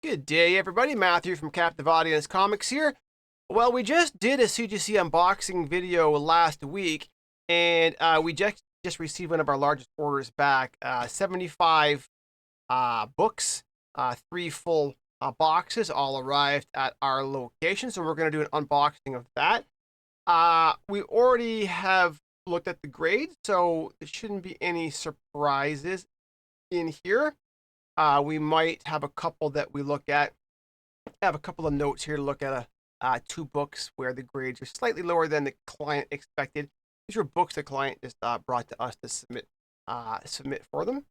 Good day, everybody. Matthew from Captive Audience Comics here. Well, we just did a CGC unboxing video last week, and we just received one of our largest orders back. 75 books, 3 full boxes, all arrived at our location. So we're going to do an unboxing of that. We already have looked at the grades, so there shouldn't be any surprises in here. We might have a couple that we look at. I have a couple of notes here to look at 2 books where the grades are slightly lower than the client expected. These were books the client just brought to us to submit for them.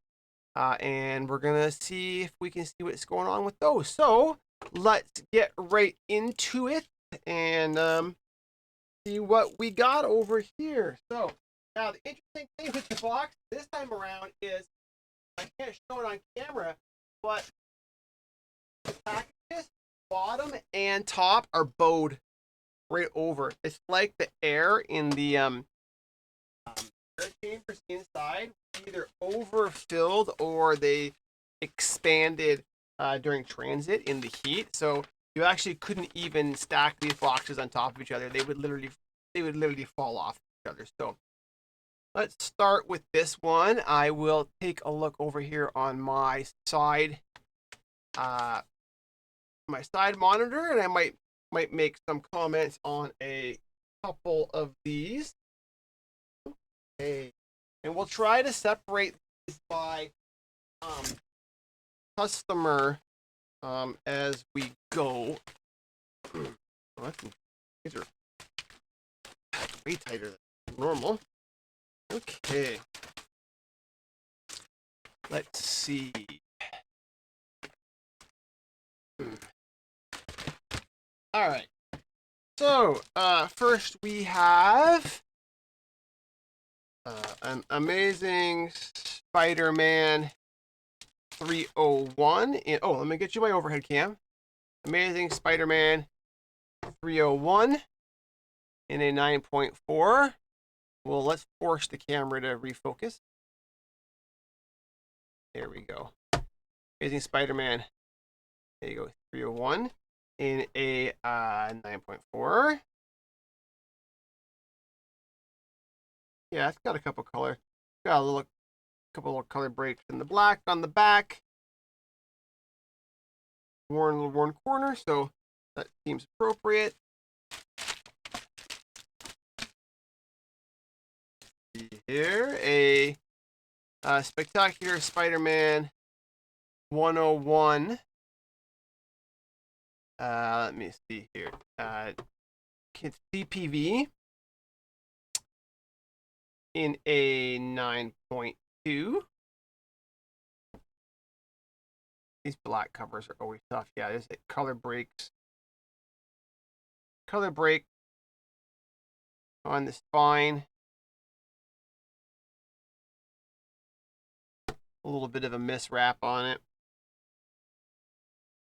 And we're going to see if we can see what's going on with those. So let's get right into it and see what we got over here. So now the interesting thing with the box this time around is I can't show it on camera, but the packages, bottom and top, are bowed right over. It's like the air in the air chambers inside either overfilled or they expanded during transit in the heat. So you actually couldn't even stack these boxes on top of each other. They would literally fall off each other. So let's start with this one. I will take a look over here on my side monitor, and I might make some comments on a couple of these. Okay, and we'll try to separate these by customer as we go. These are way tighter than normal. Okay, let's see. All right. So first we have an Amazing Spider-Man 301. Let me get you my overhead cam. Amazing Spider-Man 301 in a 9.4. Well, let's force the camera to refocus. There we go. Amazing Spider-Man. There you go, 301 in a 9.4. Yeah, it's got a couple color. Got a couple of color breaks in the black on the back. Worn corner, so that seems appropriate. Here, a Spectacular Spider-Man 101. Let me see here. It's CPV in a 9.2. These black covers are always tough. Yeah, there's color breaks. Color break on the spine. A little bit of a miswrap on it,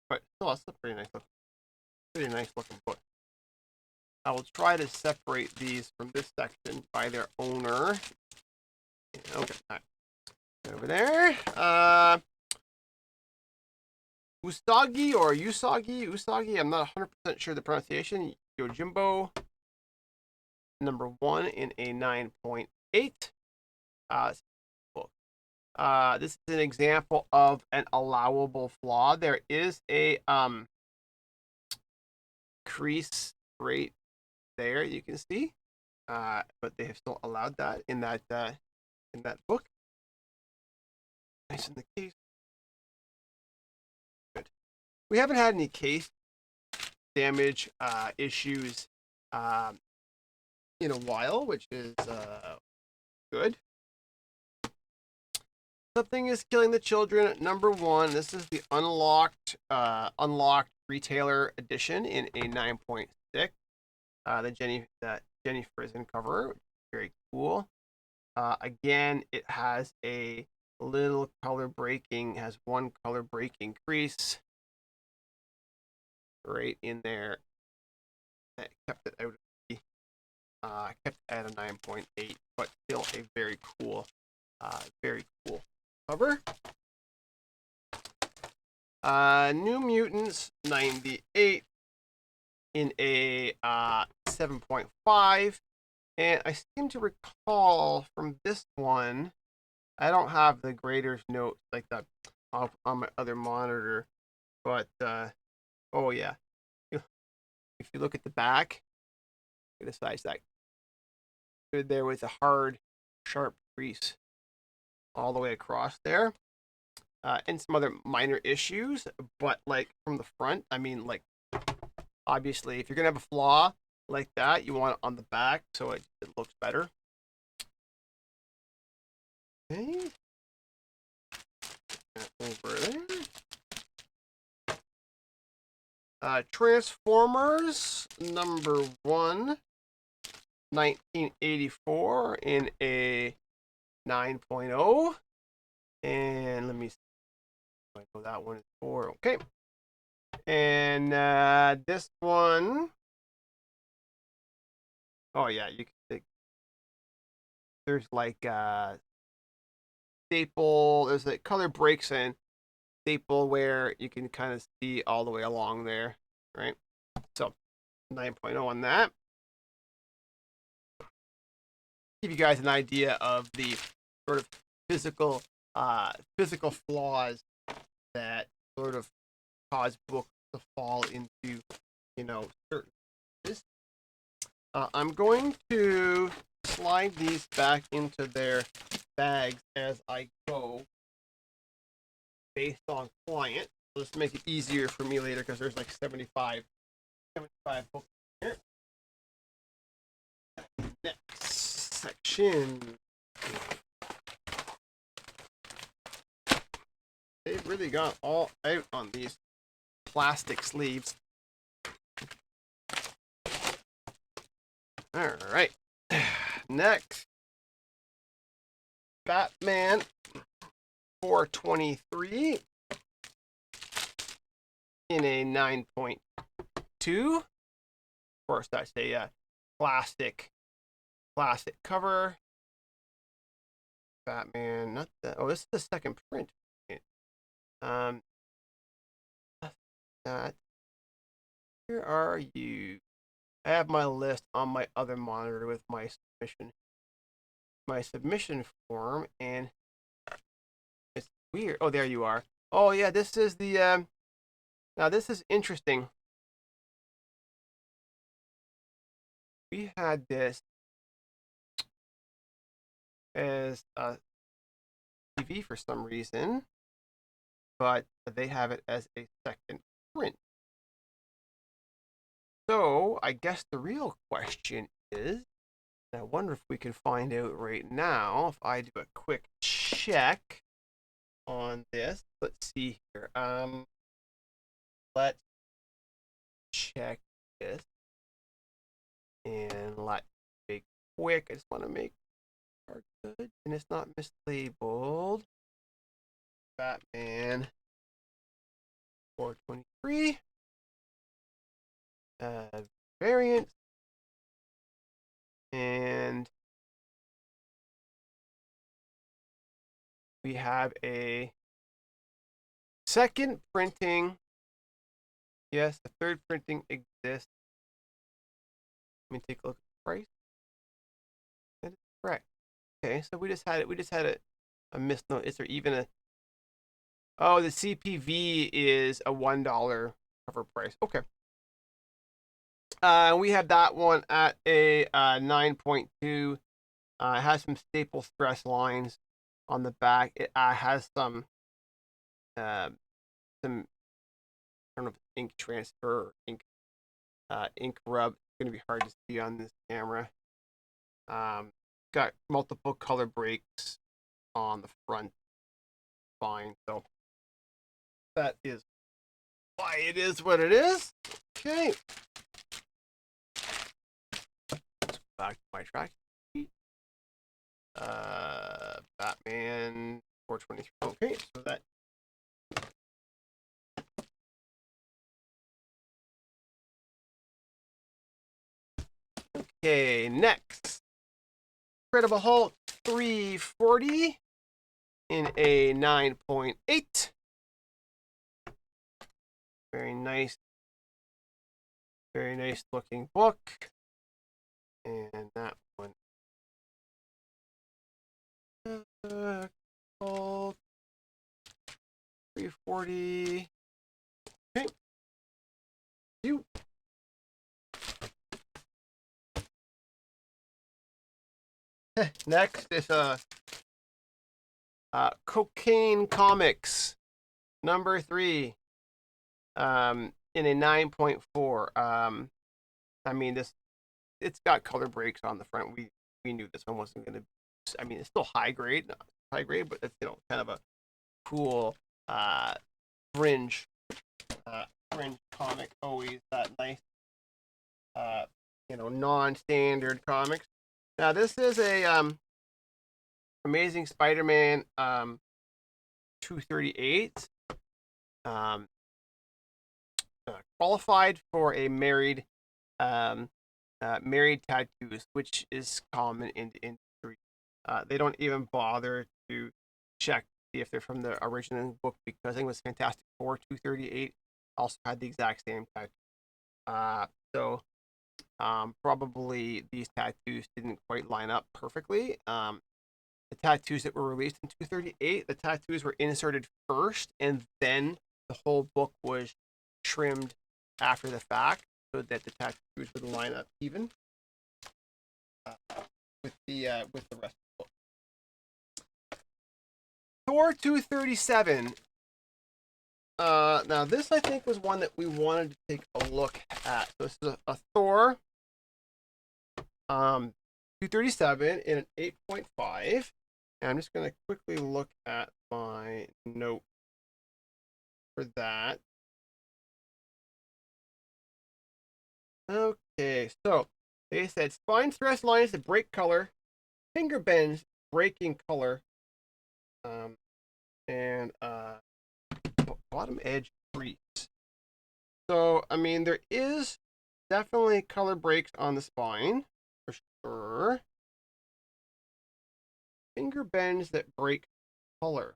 but still, it's a pretty nice looking book. I will try to separate these from this section by their owner. Okay, all right. Over there. Usagi. I'm not 100% sure the pronunciation. Yojimbo, number 1 in a 9.8. This is an example of an allowable flaw. There is a crease right there, you can see, but they have still allowed that in that book. Nice in the case. Good. We haven't had any case damage issues in a while, which is good. Something is Killing the Children, number 1. This is the unlocked retailer edition in a 9.6. The Jenny Frison cover, very cool. Again, it has a little color breaking, has one color breaking crease right in there. That kept it out of the kept it at a 9.8, but still a very cool cover. New Mutants 98 in a 7.5. And I seem to recall from this one, I don't have the grader's notes like that on my other monitor, but oh yeah, if you look at the back, look at the size that good there with a hard, sharp crease all the way across there, and some other minor issues. But like from the front, I mean, like obviously, if you're gonna have a flaw like that, you want it on the back so it looks better. Okay. Over there. Transformers number 1, 1984 in a 9.0. And let me see. I know that one is 4. Okay. And this one. Oh yeah, you can see. There's like staple. There's like color breaks in staple where you can kind of see all the way along there, right? So 9.0 on that. Give you guys an idea of the sort of physical flaws that sort of cause books to fall into, certain. I'm going to slide these back into their bags as I go, based on client. So this make it easier for me later because there's like 75 books here. Next section. They've really gone all out on these plastic sleeves. All right. Next, Batman 423 in a 9.2. Of course, that's a plastic cover. Batman, not that. Oh, this is the second print. That. Where are you? I have my list on my other monitor with my submission form, and it's weird. Oh, there you are. Oh yeah, this is the now this is interesting. We had this as a TV for some reason, but they have it as a second print. So I guess the real question is, and I wonder if we can find out right now if I do a quick check on this. Let's see here. Let's check this, and let's be quick. I just want to make our good, and it's not mislabeled. Batman 423 variant, and we have a second printing. Yes, the third printing exists. Let me take a look at the price. That is correct. Okay, so we just had a misnote. Is there even a? Oh, the CPV is a $1 cover price. Okay. We have that one at a 9.2. It has some staple stress lines on the back. It has some I don't know if it's ink transfer or ink rub. It's gonna be hard to see on this camera. Got multiple color breaks on the front. Fine. So that is why it is what it is. Okay. Back to my track. Batman 423. Okay, so that. Okay, next. Incredible Hulk 340 in a 9.8. Very nice looking book. And that one called 340. Okay. You. Next is Cocaine Comics number 3 in a 9.4. I mean, it's got color breaks on the front. We knew this one wasn't going to. I mean, it's still high grade, not high grade, but it's kind of a cool fringe comic. Always that nice non-standard comics. Now this is a Amazing Spider-Man 238. Qualified for a married tattoos, which is common in the industry. They don't even bother to check if they're from the original book, because I think it was Fantastic Four 238 also had the exact same tattoo. So probably these tattoos didn't quite line up perfectly. The tattoos that were released in 238, the tattoos were inserted first, and then the whole book was trimmed after the fact so that the tattoos would line up even with the rest of the book. Thor 237. Now this I think was one that we wanted to take a look at. So this is a Thor 237 in an 8.5. And I'm just going to quickly look at my note for that. Okay, so they said spine stress lines that break color, finger bends breaking color, and bottom edge crease. So I mean, there is definitely color breaks on the spine for sure. Finger bends that break color.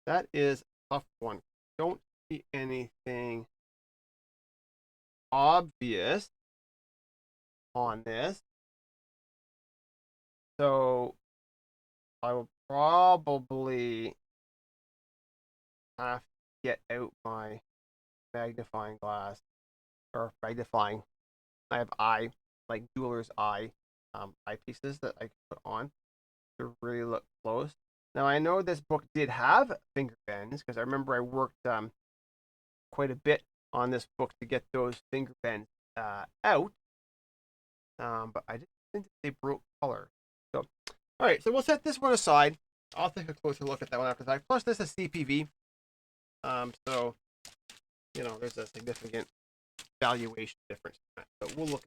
That is a tough one. Don't see anything obvious on this. So I will probably have to get out my magnifying glass or magnifying. I have like jeweler's eyepieces that I can put on to really look close. Now I know this book did have finger bends because I remember I worked quite a bit on this book to get those finger bends out. But I didn't think they broke color. So, all right, so we'll set this one aside. I'll take a closer look at that one after that. Plus, this is CPV. So, there's a significant valuation difference. But we'll look.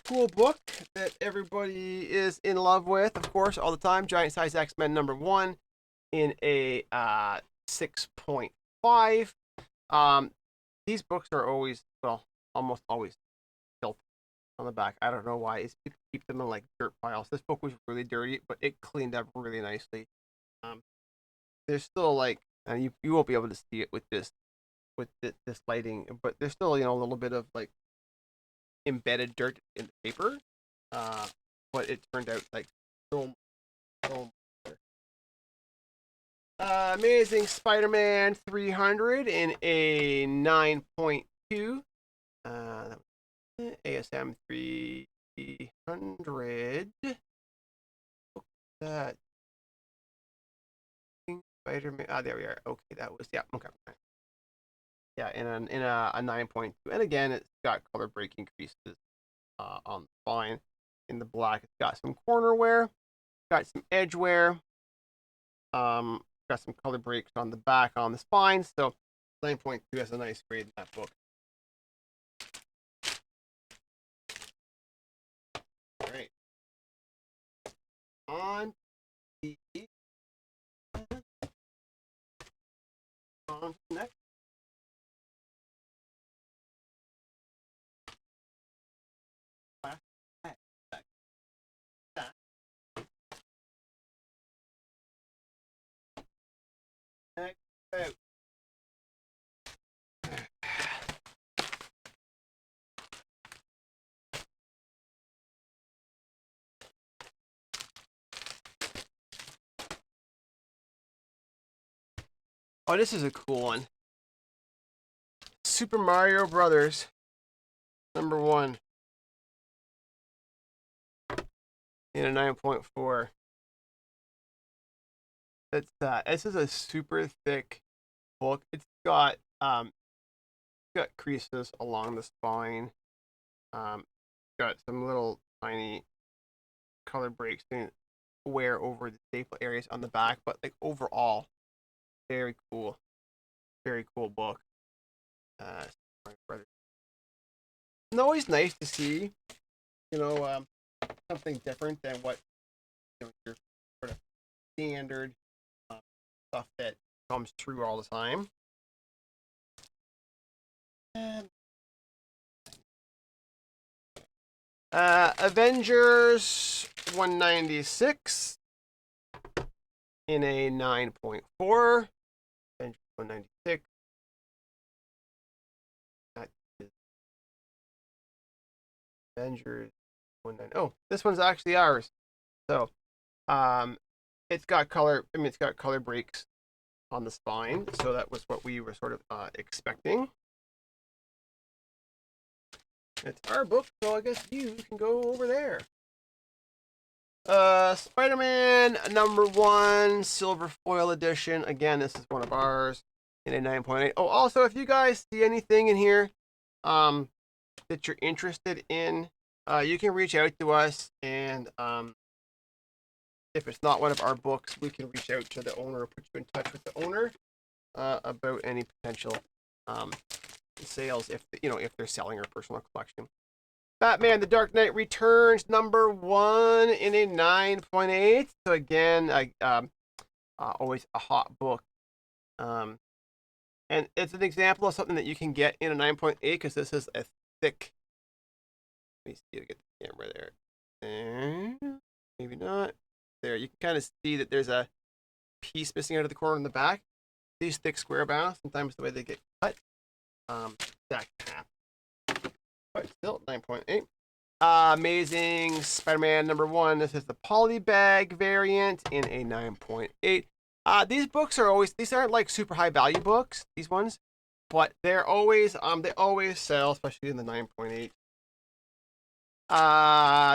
Cool book that everybody is in love with, of course, all the time. Giant Size X-Men #1 in a 6.5. These books are always, well, almost always tilted on the back. I don't know why. It's people keep them in like dirt piles. This book was really dirty, but it cleaned up really nicely. There's still like, and you won't be able to see it with this lighting, but there's still a little bit of like embedded dirt in the paper. But it turned out like so Amazing Spider-Man 300 in a 9.2. ASM 300. That Spider-Man. There we are. Okay, that was okay. Yeah, in a 9.2, and again, it's got color breaking creases on the spine. In the black, it's got some corner wear, got some edge wear, got some color breaks on the back on the spine. So 9.2 has a nice grade in that book. All right. On the next. out. Oh, this is a cool one. Super Mario Brothers #1 in a 9.4. This is a super thick book. It's got creases along the spine. Got some little tiny color breaks in wear over the staple areas on the back, but like overall, very cool book. It's always nice to see, something different than what your sort of standard stuff that comes through all the time. Avengers 196 in a 9.4. Avengers 196. That is Avengers 190. Oh, this one's actually ours. So, it's got color. I mean, it's got color breaks on the spine. So that was what we were sort of expecting. It's our book, so I guess you can go over there. Spider-Man #1 silver foil edition. Again, this is one of ours in a 9.8. Oh, also, if you guys see anything in here that you're interested in, you can reach out to us, and if it's not one of our books, we can reach out to the owner or put you in touch with the owner about any potential sales if they're selling our personal collection. Batman: The Dark Knight Returns #1 in a 9.8. So again, always a hot book. And it's an example of something that you can get in a 9.8 because this is a thick. Let me see if I get the camera there. And maybe not. There, you can kind of see that there's a piece missing out of the corner in the back. These thick square bounds, sometimes the way they get cut, that can happen. But still, 9.8. Amazing Spider-Man #1. This is the polybag variant in a 9.8. These books these aren't like super high value books, these ones, but they're always they always sell, especially in the 9.8.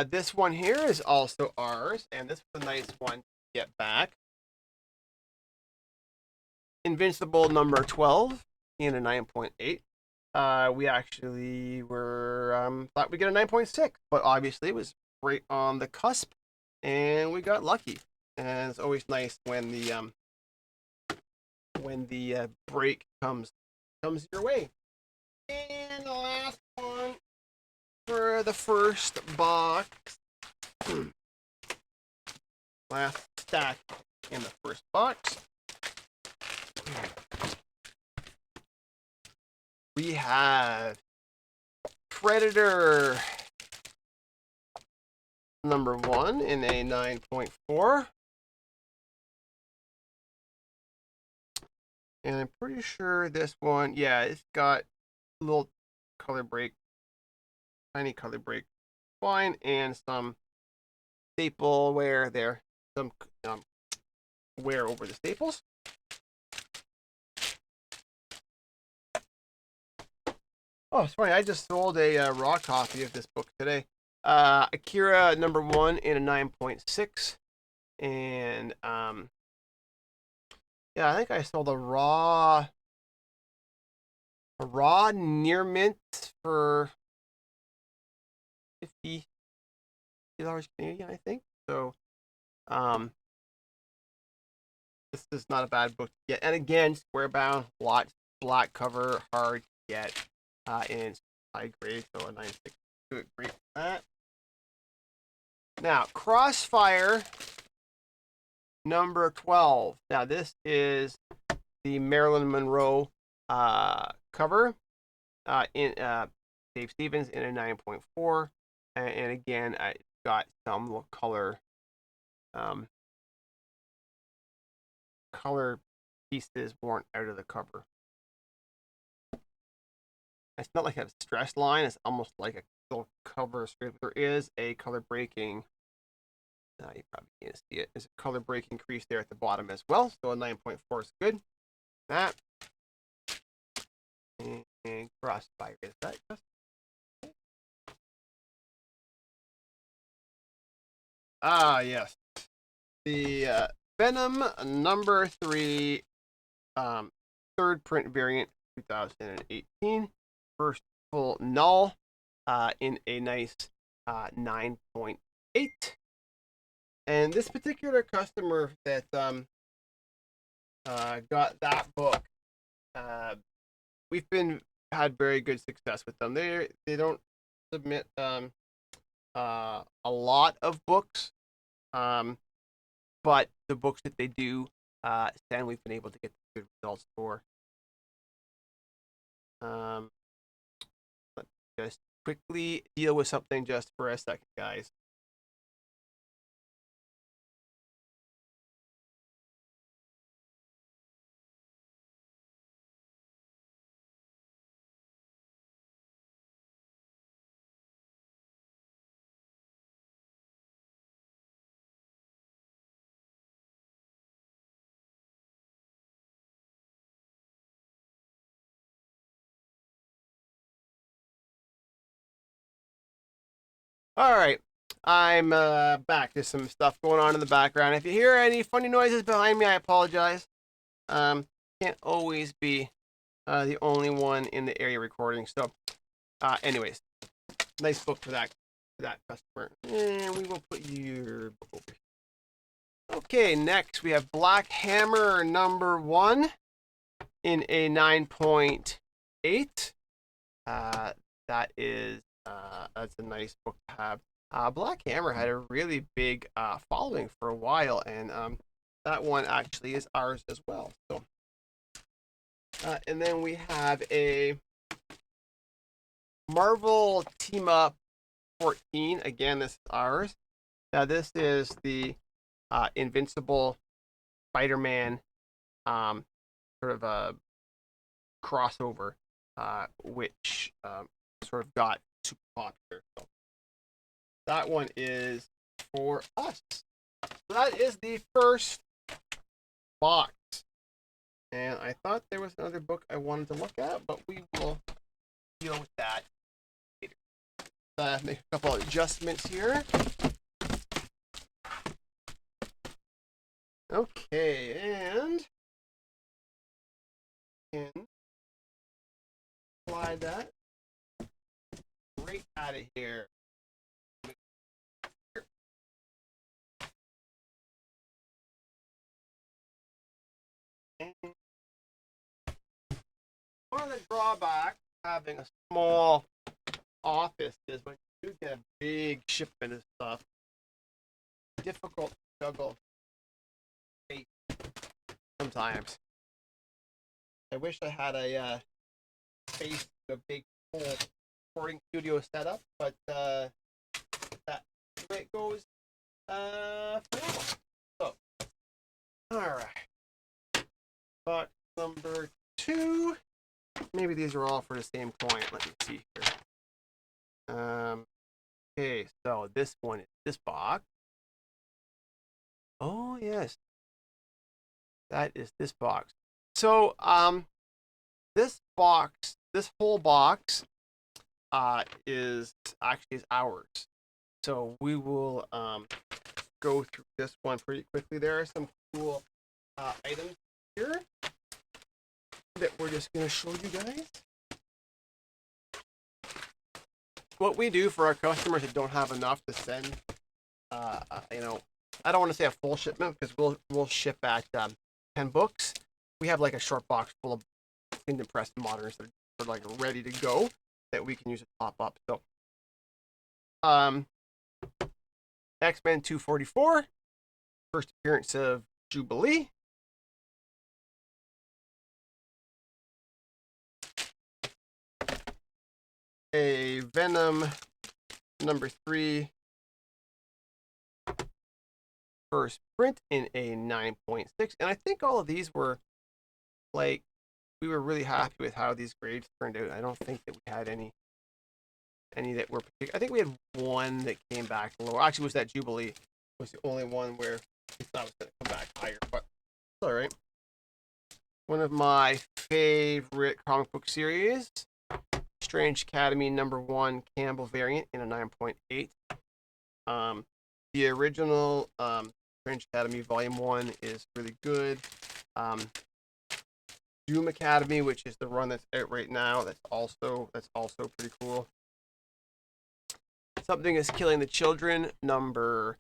This one here is also ours, and this was a nice one to get back. Invincible #12 in a 9.8. We actually were thought we'd get a 9.6, but obviously it was right on the cusp, and we got lucky. And it's always nice when the break comes your way. And the last one for the first box, last stack in the first box. We have Predator #1 in a 9.4. And I'm pretty sure this one, yeah, it's got a little color break, tiny color break, fine, and some staple wear there, some wear over the staples. Oh, it's funny. I just sold a raw copy of this book today. Akira #1 in a 9.6, and yeah, I think I sold a raw near mint for $50 Canadian, I think. So, this is not a bad book to get. And again, square bound, black cover, hard to get. In high grade, so a 9.6 do it great for that. Now, Crossfire #12. Now, this is the Marilyn Monroe cover in Dave Stevens in a 9.4, and again, I got some color pieces worn out of the cover. It's not like a stress line, it's almost like a little cover strip. There is a color breaking, you probably can't see it, there's a color breaking crease there at the bottom as well, so a 9.4 is good. That. And Crossfire, is that just? Ah, yes. The Venom number 3 third print variant 2018. First full null in a nice 9.8. And this particular customer that got that book, we've had very good success with them. They don't submit a lot of books, but the books that they do send, we've been able to get good results for. Let's just quickly deal with something just for a second, guys. All right, I'm back. There's some stuff going on in the background. If you hear any funny noises behind me, I apologize. Can't always be the only one in the area recording. So, anyways, nice book for that customer. And we will put your book over here. Okay, next we have Black Hammer number 1 in a 9.8. That is that's a nice book to have. Black Hammer had a really big following for a while, and that one actually is ours as well. So, and then we have a Marvel Team Up 14. Again, this is ours. Now, this is the Invincible Spider-Man sort of a crossover, which sort of got super popular. So that one is for us. So that is the first box. And I thought there was another book I wanted to look at, but we will deal with that later. Make a couple of adjustments here. Okay, and slide that right out of here. And one of the drawbacks of having a small office is when you do get a big shipment of stuff, it's difficult to juggle sometimes. I wish I had a space, a big full recording studio set up, but that's the way it goes for now. So, all right, box number 2. Maybe these are all for the same client. Let me see here. Okay, so this one is this box. Oh yes, that is this box. So this whole box is ours. So we will go through this one pretty quickly. There are some cool items here that we're just going to show you guys. What we do for our customers that don't have enough to send, I don't want to say a full shipment because we'll ship at 10 books. We have like a short box full of Kingdom Press monitors that are like ready to go that we can use to pop up. So, X-Men 244, first appearance of Jubilee. A Venom number 3 first print in a 9.6, and I think all of these were like we were really happy with how these grades turned out. I don't think that we had any that were particular. I think we had one that came back lower. Actually, it was that Jubilee was the only one where we thought it was going to come back higher, but it's all right. One of my favorite comic book series, Strange Academy #1 Campbell variant in a 9.8. The original Strange Academy Volume 1 is really good. Doom Academy, which is the run that's out right now, that's also pretty cool. Something is Killing the Children #3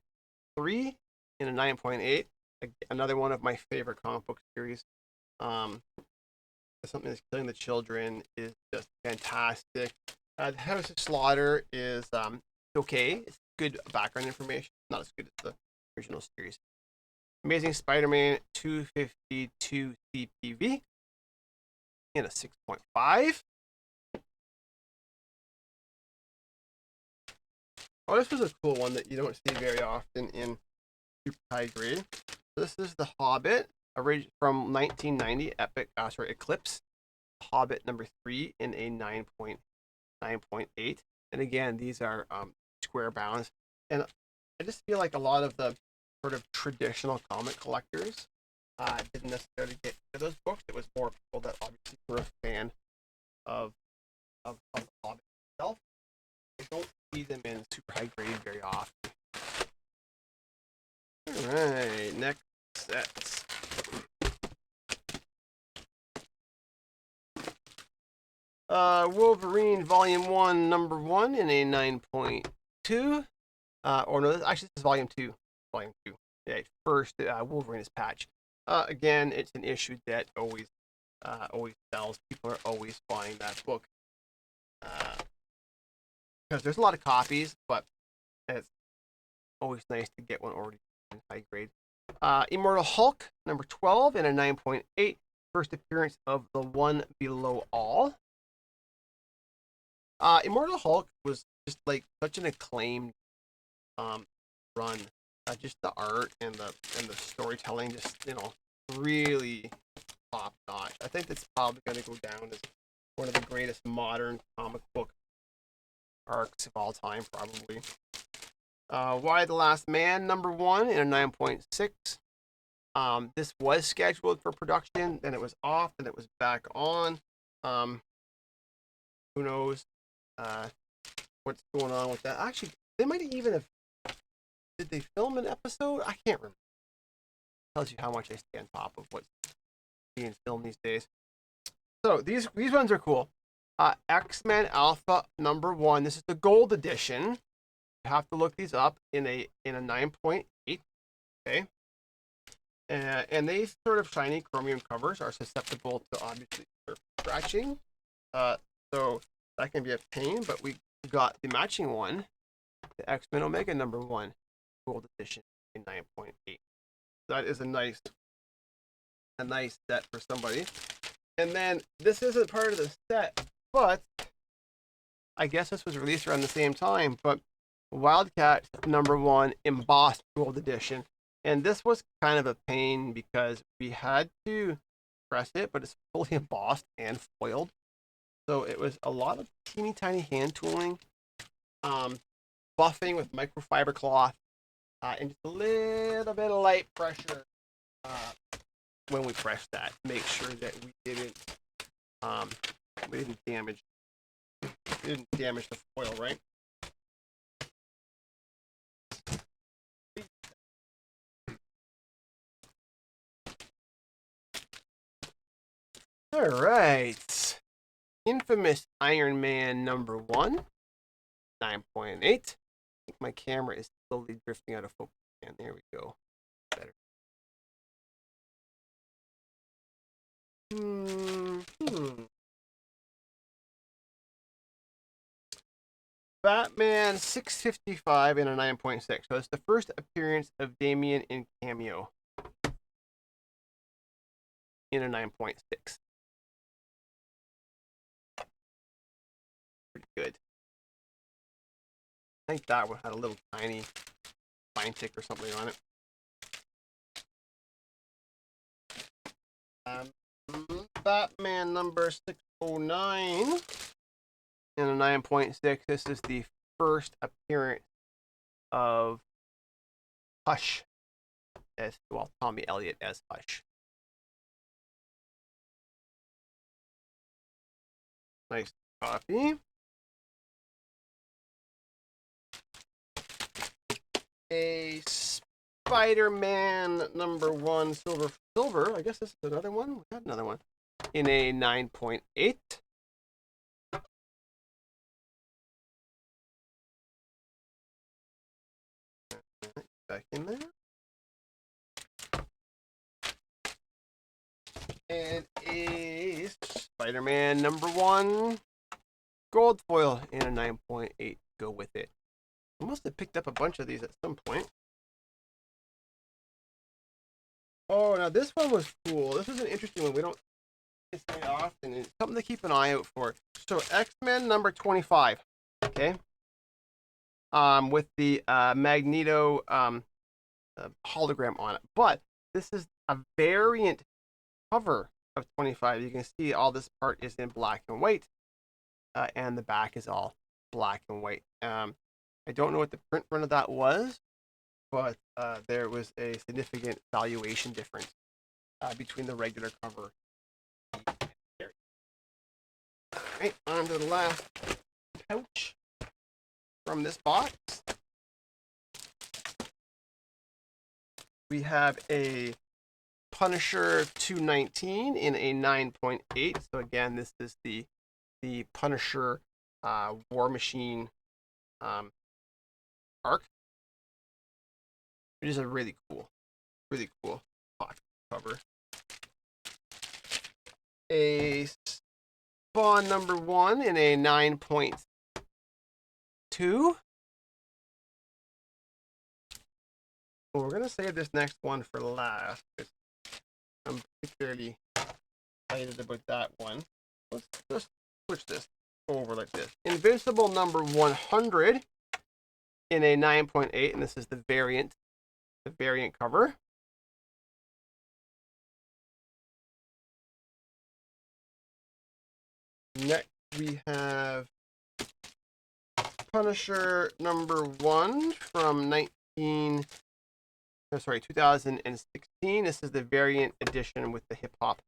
in a 9.8. Another one of my favorite comic book series. Something is Killing the Children is just fantastic. The House of Slaughter is okay. It's good background information. Not as good as the original series. Amazing Spider-Man 252 CPV in a 6.5. Oh, this was a cool one that you don't see very often in super high grade. This is The Hobbit, from 1990, Eclipse. Hobbit #3 in a 9.8. And again, these are square bounds. And I just feel like a lot of the sort of traditional comic collectors didn't necessarily get into those books. It was more people that obviously were a fan of The Hobbit itself. I don't see them in super high grade very often. Alright, next sets. Wolverine Volume 1 #1 in a 9.2. Or no, actually this is Volume 2. Volume 2. Yeah, first Wolverine is patch. Again, it's an issue that always sells. People are always buying that book. Because there's a lot of copies, but it's always nice to get one already in high grade. Immortal Hulk #12 in a 9.8. First appearance of the One Below All. Immortal Hulk was just like such an acclaimed run. Just the art and the storytelling, just really top notch. I think that's probably going to go down as one of the greatest modern comic book arcs of all time, probably. Y the Last Man #1 in a 9.6. This was scheduled for production, then it was off, then it was back on. Who knows what's going on with that? Actually, they might even have. Did they film an episode? I can't remember. Tells you how much I stay on top of what's being filmed these days. So these ones are cool. X-Men Alpha #1. This is the gold edition. You have to look these up in a 9.8. Okay. And these sort of shiny chromium covers are susceptible to obviously scratching. So that can be a pain, but we got the matching one, the X-Men Omega #1 gold edition in 9.8. That is a nice set for somebody. And then this isn't part of the set, but I guess this was released around the same time, but Wildcat #1 embossed gold edition. And this was kind of a pain because we had to press it, but it's fully embossed and foiled. So it was a lot of teeny tiny hand tooling, buffing with microfiber cloth, and just a little bit of light pressure when we pressed that. Make sure that we didn't damage the foil, right? All right. Infamous Iron Man #1, 9.8. I think my camera is slowly drifting out of focus. And there we go. Better. Batman 655 in a 9.6. So it's the first appearance of Damian in cameo in a 9.6. Pretty good. I think that one had a little tiny fine tick or something on it. Batman number 609 in a 9.6. This is the first appearance of Hush as well, Tommy Elliott as Hush. Nice copy. A Spider-Man number 1 silver. I guess this is another one. We got another one in a 9.8. Back in there. And a Spider-Man number 1 gold foil in a 9.8. Go with it. I must have picked up a bunch of these at some point. Oh, now this one was cool. This is an interesting one. We don't get this very often. It's something to keep an eye out for. So X-Men number 25. Okay. With the Magneto hologram on it. But this is a variant cover of 25. You can see all this part is in black and white. And the back is all black and white. I don't know what the print run of that was, but there was a significant valuation difference between the regular cover. All right, on to the last pouch from this box. We have a Punisher 219 in a 9.8. So again, this is the Punisher War Machine arc, which is a really cool box cover. A Spawn number 1 in a 9.2. Well, we're going to save this next one for last. I'm particularly excited about that one. Let's just switch this over like this. Invincible number 100 in a 9.8, and this is the variant cover. Next, we have Punisher number 1 from 2016. This is the variant edition with the hip hop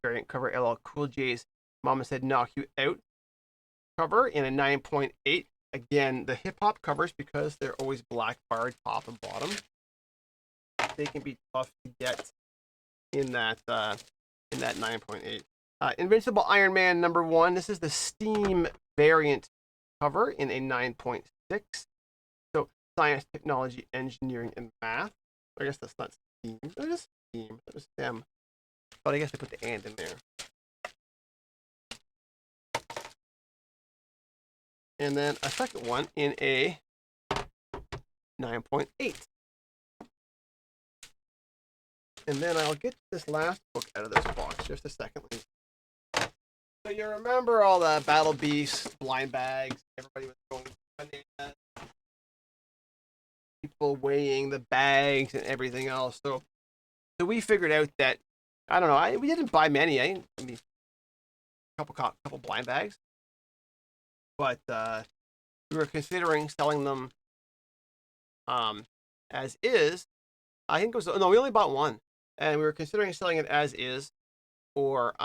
variant cover. LL Cool J's Mama Said Knock You Out cover in a 9.8. Again, the hip hop covers, because they're always black barred top and bottom, they can be tough to get in that 9.8. Invincible Iron Man number 1. This is the Steam variant cover in a 9.6. So science, technology, engineering, and math. I guess that's not Steam. That is Steam. That is STEM. But I guess I put the and in there. And then a second one in a 9.8. And then I'll get this last book out of this box just a second. So you remember all the Battle Beasts, blind bags, everybody was going bananas, people weighing the bags and everything else. So we figured out that, I don't know, we didn't buy many. I mean, a couple blind bags. But we were considering selling them as is. I think it was, no, we only bought one. And we were considering selling it as is or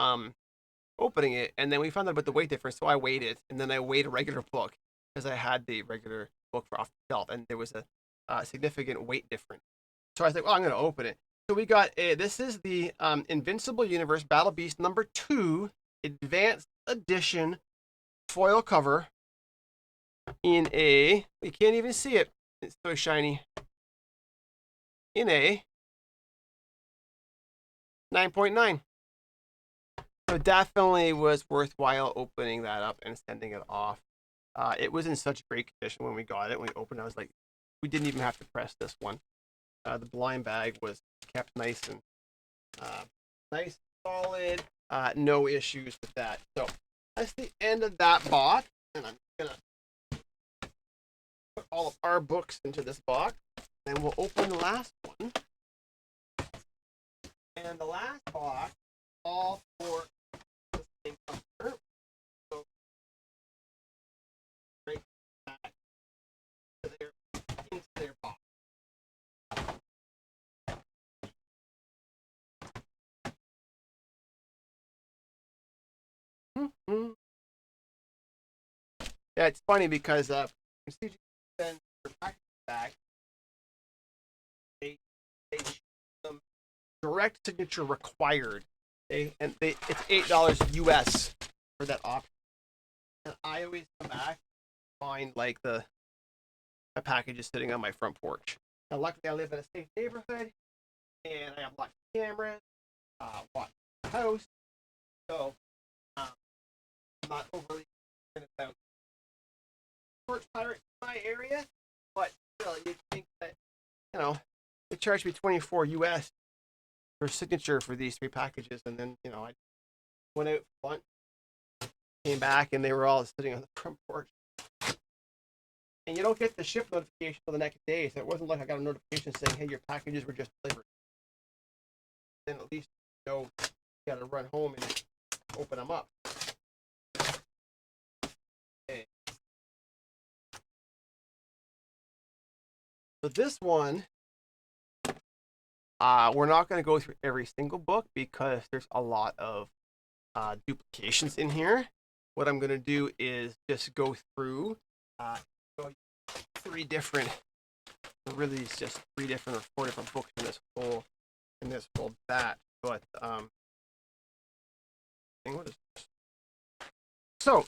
opening it. And then we found out about the weight difference. So I weighed it. And then I weighed a regular book because I had the regular book off the shelf. And there was a significant weight difference. So I was like, well, I'm going to open it. So we got this is the Invincible Universe Battle Beast number 2 Advanced Edition foil cover in a, you can't even see it, it's so shiny, in a 9.9. So definitely was worthwhile opening that up and sending it off. It was in such great condition when we got it. When we opened it, I was like, we didn't even have to press this one. The blind bag was kept nice and solid. No issues with that. So that's the end of that box. And I'm gonna put all of our books into this box. And we'll open the last one. And the last box all for the same customer. So right back to into their box. Mm-hmm. Yeah, it's funny because CGC sends their package back. They ship them direct signature required. It's $8 US for that option. And I always come back and find like my package is sitting on my front porch. Now, luckily, I live in a safe neighborhood, and I have lots of cameras, watch the house, so I'm not overly concerned about porch pirates in my area. But still, you'd think that they charged me 24 US for signature for these 3 packages, and then I went out for lunch, came back, and they were all sitting on the front porch. And you don't get the ship notification for the next day, so it wasn't like I got a notification saying, "Hey, your packages were just delivered." Then at least you got to run home and open them up. Okay. So this one, we're not going to go through every single book because there's a lot of duplications in here. What I'm going to do is just go through 3 different, really it's just 3 different or 4 different books in this whole batch. But what is this? So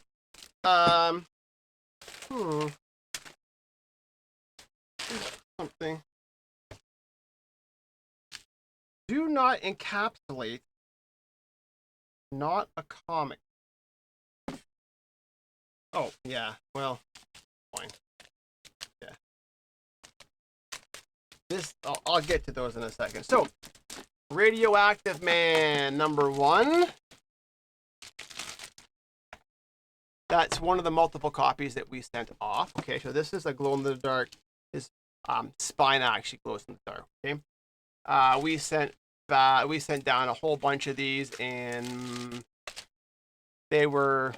something. Do not encapsulate, not a comic. Oh yeah, well, fine. Yeah. I'll get to those in a second. So, Radioactive Man #1. That's one of the multiple copies that we sent off. Okay, so this is a glow in the dark. His spine actually glows in the dark. Okay, we sent down a whole bunch of these, and they were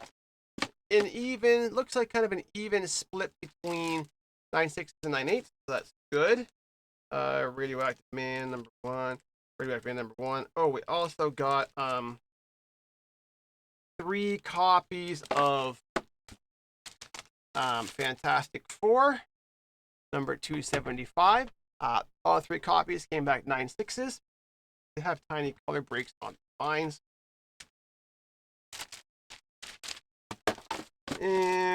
looks like kind of an even split between 9.6 and 9.8. So that's good. Radioactive Man #1. Radioactive Man #1. Oh, we also got 3 copies of Fantastic Four #275. All 3 copies came back 9.6s. They have tiny color breaks on the spines. And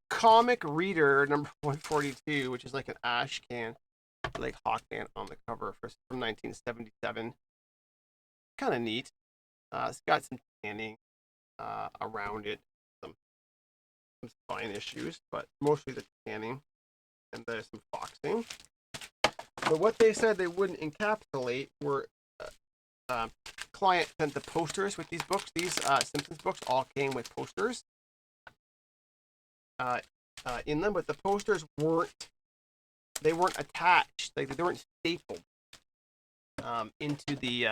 Comic Reader #142, which is like an ash can, like Hawkman on the cover from 1977. Kind of neat. It's got some tanning around it, some spine issues, but mostly the tanning, and there's some foxing. But what they said they wouldn't encapsulate were client sent the posters with these books. These Simpsons books all came with posters in them, but the posters weren't attached, like they weren't stapled into the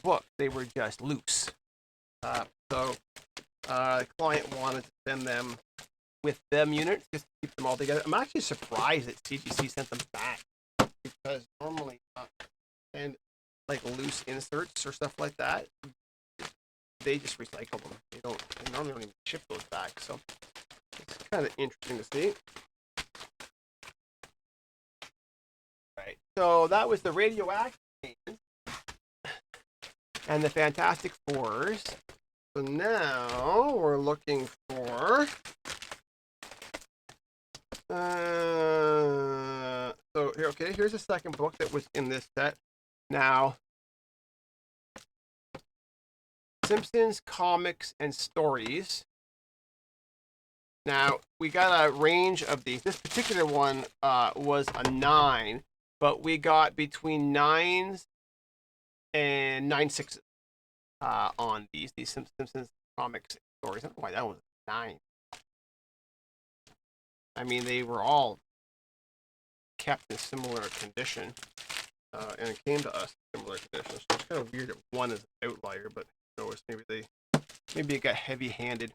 book. They were just loose. So the client wanted to send them with them units just to keep them all together. I'm actually surprised that CGC sent them back, because normally and like loose inserts or stuff like that, they just recycle them. They normally don't even ship those back. So it's kind of interesting to see. Right. So that was the Radioactive and the Fantastic Fours. So now we're looking for so here, okay, here's the second book that was in this set. Now, Simpsons Comics and Stories. Now, we got a range of these. This particular one was a 9, but we got between 9s and 9.6 on these Simpsons Comics and Stories. I don't know why that was a 9. I mean, they were all kept in similar condition. and it came to us in similar conditions. So it's kind of weird that one is an outlier, but you know, maybe it got heavy-handed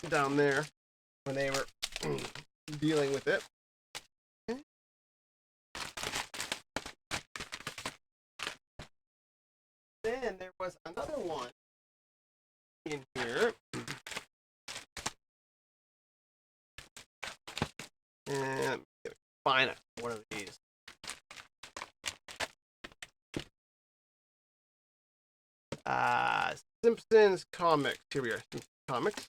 down there when they were dealing with it. Okay. Then there was another one in here. And find one of these. Simpsons comics. Here we are. Simpsons comics.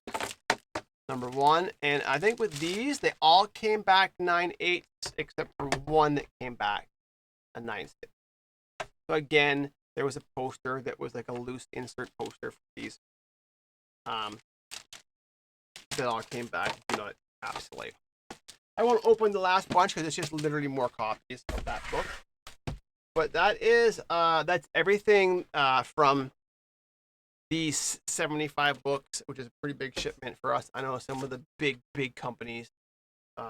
Number 1. And I think with these, they all came back 9/8 except for one that came back a 9/6. So again, there was a poster that was like a loose insert poster for these. That all came back, you know, encapsulate. I won't open the last bunch because it's just literally more copies of that book. But that is that's everything from these 75 books, which is a pretty big shipment for us. I know some of the big companies,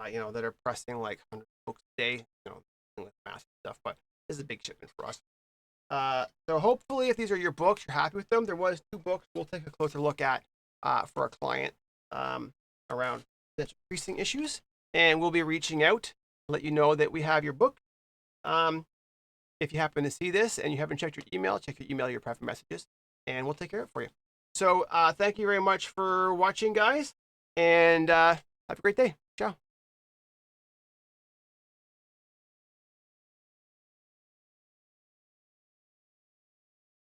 you know, that are pressing like 100 books a day, you know, with massive stuff. But this is a big shipment for us. So hopefully, if these are your books, you're happy with them. There was 2 books we'll take a closer look at for a client around potential creasing issues. And we'll be reaching out to let you know that we have your book. If you happen to see this and you haven't checked your email, check your email, your private messages, and we'll take care of it for you. So thank you very much for watching, guys, and have a great day. Ciao.